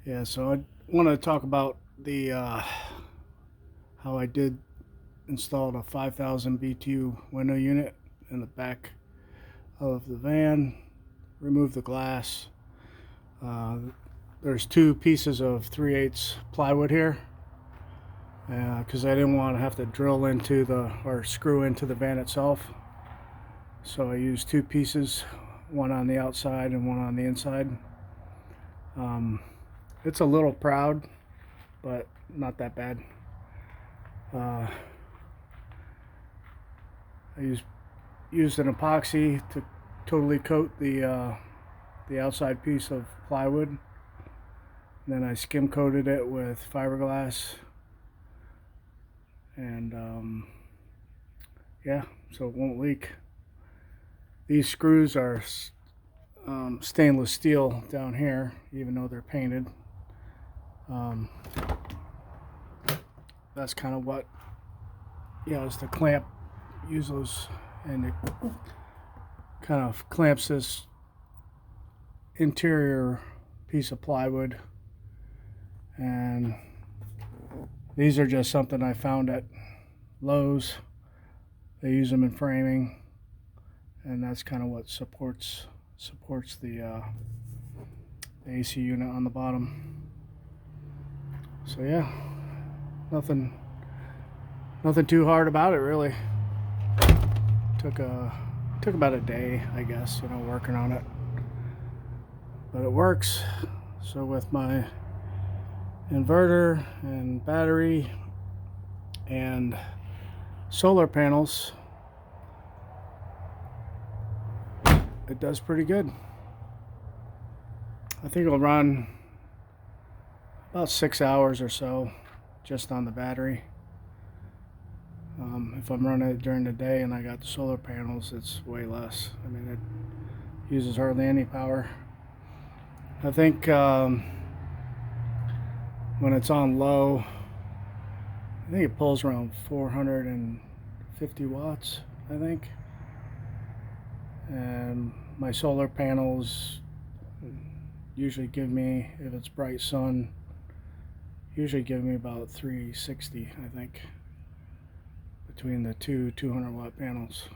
Yeah, so I want to talk about the how I did installed a 5,000 BTU window unit in the back of the van. Remove the glass. Uh, there's two pieces of 3/8 plywood here because I didn't want to have to drill into the or screw into the van itself. So I used two pieces, one on the outside and one on the inside. Um, it's a little proud, but not that bad. Uh, I used an epoxy to totally coat the outside piece of plywood. Then I skim coated it with fiberglass, and yeah, so it won't leak. These screws are stainless steel down here, even though they're painted. Um, that's kind of what, is to clamp, use those, and it kind of clamps this interior piece of plywood. And these are just something I found at Lowe's. They use them in framing, and that's kind of what supports the AC unit on the bottom. So yeah, nothing too hard about it really. Took about a day, I guess, working on it, but it works. So with my inverter and battery and solar panels, it does pretty good. I think it'll run about 6 hours or so just on the battery. If I'm running it during the day and I got the solar panels, it's way less. I mean, it uses hardly any power. I think when it's on low, I think it pulls around 450 watts, I think. And my solar panels usually give me, if it's bright sun, usually give me about 360, I think, between the two 200 watt panels.